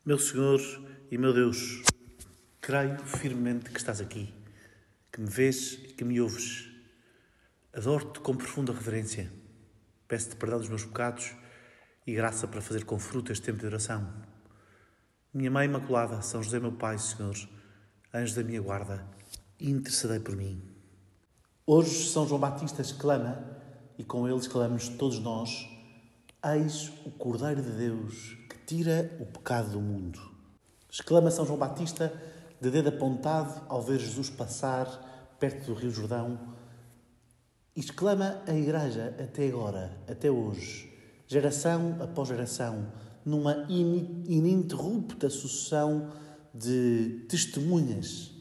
Meu Senhor e meu Deus, creio firmemente que estás aqui, que me vês e que me ouves. Adoro-te com profunda reverência. Peço-te perdão dos meus pecados e graça para fazer com fruto este tempo de oração. Minha Mãe Imaculada, São José meu Pai, Senhor, anjo da minha guarda, intercedei por mim. Hoje São João Batista exclama, e com ele exclamamos todos nós: eis o Cordeiro de Deus que tira o pecado do mundo. Exclama São João Batista, de dedo apontado ao ver Jesus passar perto do Rio Jordão. E exclama a Igreja até agora, até hoje, geração após geração, numa ininterrupta sucessão de testemunhas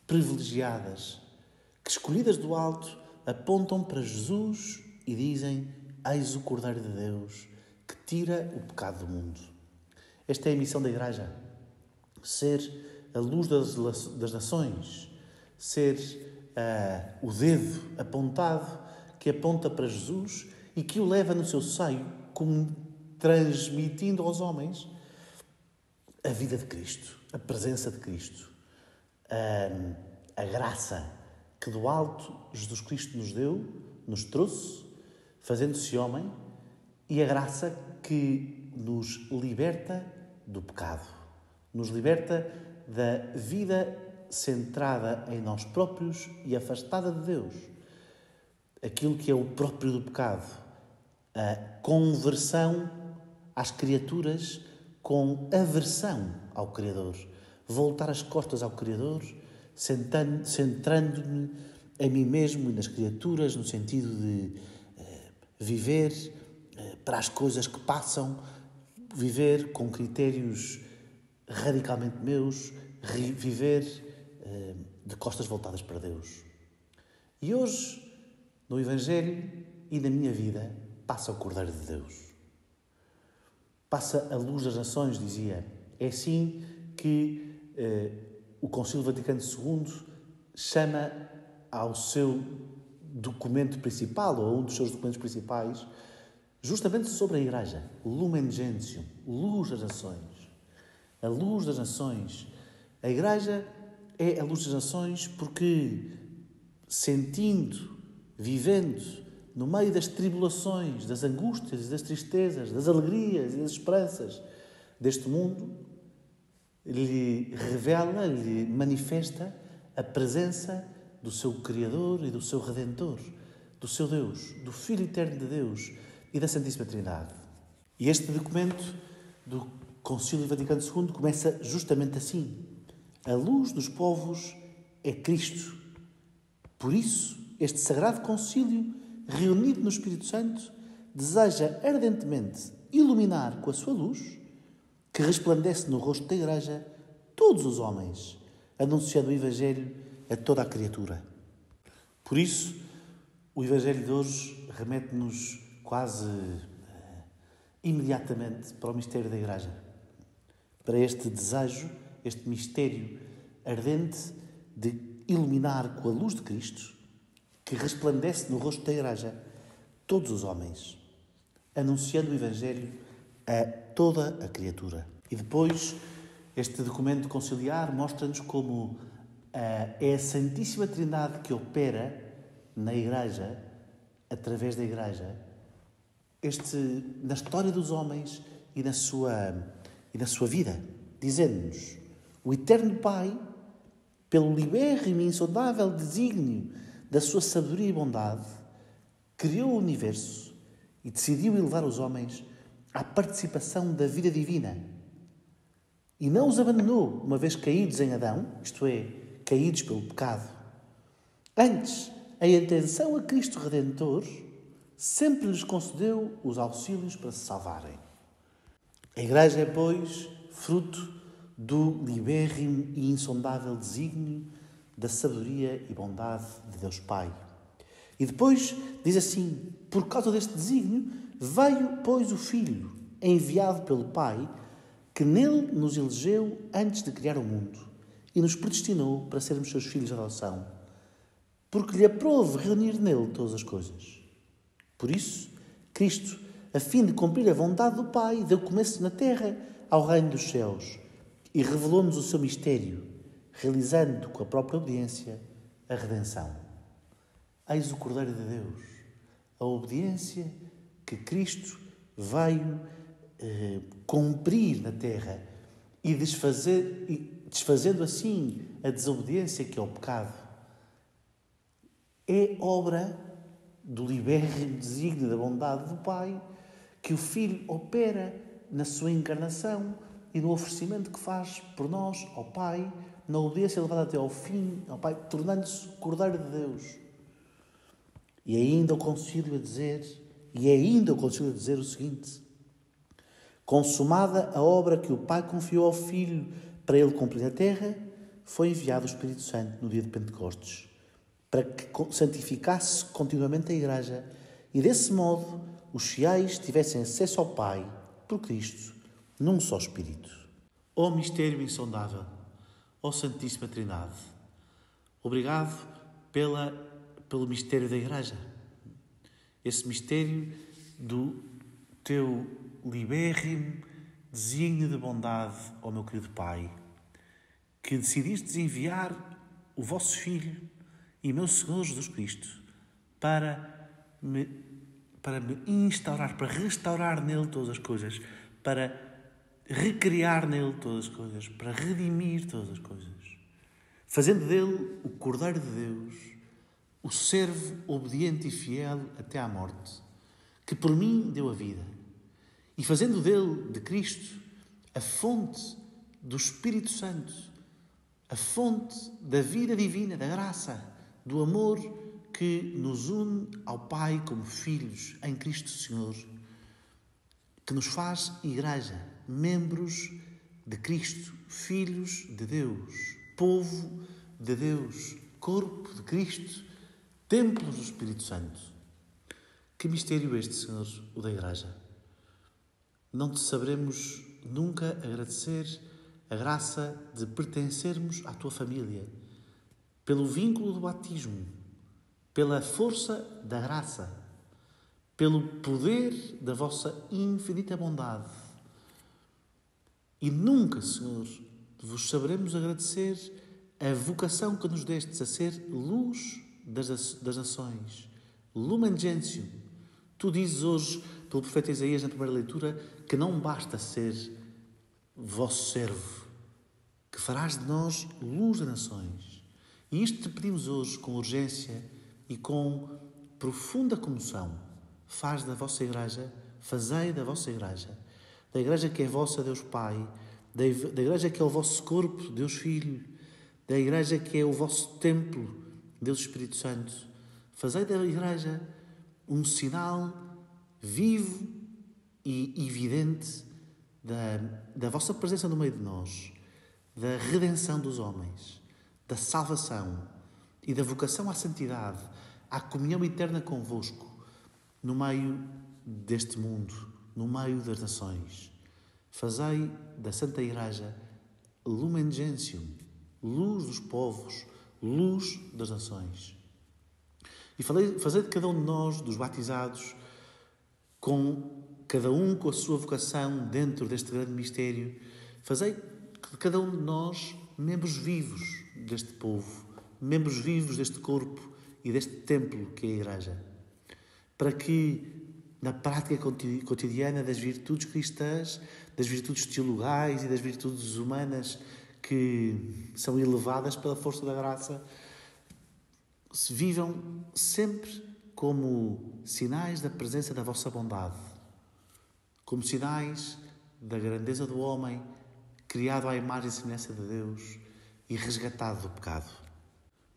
privilegiadas que, escolhidas do alto, apontam para Jesus e dizem: eis o Cordeiro de Deus que tira o pecado do mundo. Esta é a missão da Igreja. Ser a luz das nações. Ser o dedo apontado que aponta para Jesus e que o leva no seu seio, como transmitindo aos homens a vida de Cristo, a presença de Cristo, a graça que do alto Jesus Cristo nos deu, nos trouxe, fazendo-se homem, e a graça que nos liberta do pecado, nos liberta da vida centrada em nós próprios e afastada de Deus. Aquilo que é o próprio do pecado, a conversão às criaturas com aversão ao Criador, voltar as costas ao Criador, centrando-me em mim mesmo e nas criaturas, no sentido de viver para as coisas que passam, viver com critérios radicalmente meus, viver de costas voltadas para Deus. E hoje, no Evangelho e na minha vida, passa o Cordeiro de Deus. Passa a luz das nações, dizia. É assim que o Concílio Vaticano II chama ao seu documento principal, ou a um dos seus documentos principais, justamente sobre a Igreja. Lumen Gentium, luz das nações. A luz das nações. A Igreja é a luz das nações porque, sentindo, vivendo no meio das tribulações, das angústias, das tristezas, das alegrias e das esperanças deste mundo, lhe revela, lhe manifesta a presença do seu Criador e do seu Redentor, do seu Deus, do Filho Eterno de Deus e da Santíssima Trindade. E este documento do Concílio Vaticano II começa justamente assim. A luz dos povos é Cristo. Por isso, este Sagrado Concílio, reunido no Espírito Santo, deseja ardentemente iluminar com a sua luz, que resplandece no rosto da Igreja, todos os homens, anunciando o Evangelho a toda a criatura. Por isso, o Evangelho de hoje remete-nos quase imediatamente para o mistério da Igreja, para este desejo, este mistério ardente de iluminar com a luz de Cristo, que resplandece no rosto da Igreja, todos os homens, anunciando o Evangelho a toda a criatura. E depois, este documento conciliar mostra-nos como é a Santíssima Trindade que opera na Igreja, através da Igreja, na história dos homens e na sua vida, dizendo-nos: o Eterno Pai, pelo libérrimo e insondável desígnio da sua sabedoria e bondade, criou o universo e decidiu elevar os homens à participação da vida divina. E não os abandonou, uma vez caídos em Adão, isto é, caídos pelo pecado. Antes, em atenção a Cristo Redentor, sempre lhes concedeu os auxílios para se salvarem. A Igreja é, pois, fruto do libérrimo e insondável desígnio da sabedoria e bondade de Deus Pai. E depois diz assim: por causa deste desígnio, veio, pois, o Filho, enviado pelo Pai, que nele nos elegeu antes de criar o mundo e nos predestinou para sermos seus filhos de adoção, porque lhe aprouve reunir nele todas as coisas. Por isso, Cristo, a fim de cumprir a vontade do Pai, deu começo na terra ao reino dos céus, e revelou-nos o seu mistério, realizando com a própria obediência a redenção. Eis o Cordeiro de Deus, a obediência que Cristo veio cumprir na terra e desfazendo assim a desobediência que é o pecado. É obra do libérrimo desígnio da bondade do Pai que o Filho opera na sua encarnação e no oferecimento que faz por nós ao Pai, na obediência levada até ao fim ao Pai, tornando-se Cordeiro de Deus. E ainda o concílio a dizer o seguinte: consumada a obra que o Pai confiou ao Filho para ele cumprir na terra, foi enviado o Espírito Santo no dia de Pentecostes, para que santificasse continuamente a Igreja e, desse modo, os fiéis tivessem acesso ao Pai, por Cristo, num só Espírito. Ó mistério insondável, ó Santíssima Trindade, obrigado pelo mistério da Igreja. Esse mistério do teu libérrimo desígnio de bondade, ó meu querido Pai, que decidiste enviar o vosso Filho e meu Senhor Jesus Cristo para me instaurar, para restaurar nele todas as coisas, para recriar nele todas as coisas, para redimir todas as coisas, fazendo dele o Cordeiro de Deus, o servo obediente e fiel até à morte, que por mim deu a vida, e fazendo dele, de Cristo, a fonte do Espírito Santo, a fonte da vida divina, da graça, do amor que nos une ao Pai como filhos em Cristo Senhor, que nos faz Igreja, membros de Cristo, filhos de Deus, povo de Deus, corpo de Cristo, templos do Espírito Santo. Que mistério este, Senhor, o da Igreja? Não te saberemos nunca agradecer a graça de pertencermos à tua família, pelo vínculo do batismo, pela força da graça, pelo poder da vossa infinita bondade. E nunca, Senhor, vos saberemos agradecer a vocação que nos destes a ser luz das nações. Lumen Gentium. Tu dizes hoje, pelo profeta Isaías, na primeira leitura, que não basta ser vosso servo, que farás de nós luz das nações. E isto te pedimos hoje com urgência e com profunda comoção. Fazei da vossa Igreja, da Igreja que é vossa, Deus Pai, da Igreja que é o vosso corpo, Deus Filho, da Igreja que é o vosso templo, Deus Espírito Santo. Fazei da Igreja um sinal vivo e evidente da vossa presença no meio de nós, da redenção dos homens, da salvação e da vocação à santidade, à comunhão eterna convosco, no meio deste mundo, no meio das nações. Fazei da Santa Igreja Lumen Gentium, luz dos povos, luz das nações. E fazei de cada um de nós, dos batizados, com cada um com a sua vocação dentro deste grande mistério, fazei de cada um de nós membros vivos deste povo, membros vivos deste corpo e deste templo que é a Igreja, para que na prática cotidiana das virtudes cristãs, das virtudes teologais e das virtudes humanas que são elevadas pela força da graça, se vivam sempre como sinais da presença da vossa bondade, como sinais da grandeza do homem, criado à imagem e semelhança de Deus e resgatado do pecado.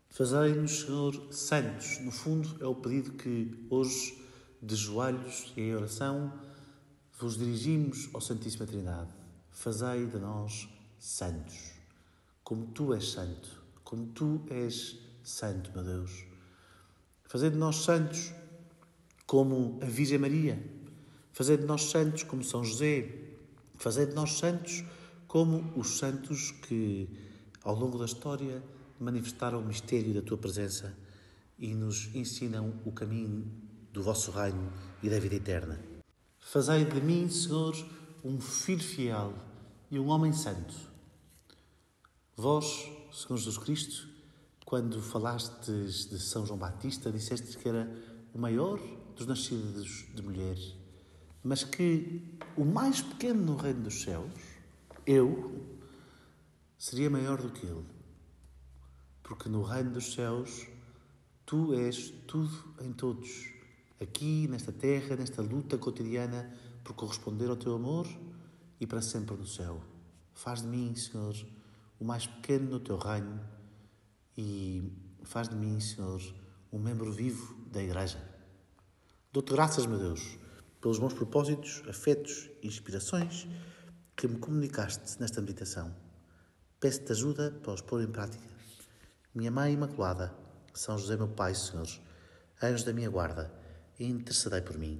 Fazei-nos, Senhor, santos. No fundo, é o pedido que hoje, de joelhos e em oração, vos dirigimos ao Santíssima Trindade. Fazei de nós santos, como Tu és santo, como Tu és santo, meu Deus. Fazei de nós santos como a Virgem Maria. Fazei de nós santos como São José. Fazei de nós santos como os santos que, ao longo da história, manifestaram o mistério da Tua presença e nos ensinam o caminho do vosso reino e da vida eterna. Fazei de mim, Senhor, um filho fiel e um homem santo, Vós, Senhor Jesus Cristo, quando falastes de São João Batista, disseste que era o maior dos nascidos de mulher, mas que o mais pequeno no reino dos céus, eu, seria maior do que ele. Porque no reino dos céus, tu és tudo em todos. Aqui, nesta terra, nesta luta cotidiana por corresponder ao teu amor e para sempre no céu. Faz de mim, Senhor, o mais pequeno no teu reino e faz de mim, Senhor, um membro vivo da Igreja. Dou-te graças, meu Deus, pelos bons propósitos, afetos e inspirações que me comunicaste nesta meditação. Peço-te ajuda para os pôr em prática. Minha Mãe Imaculada, São José meu Pai, Senhor, anjo da minha guarda, intercedei por mim.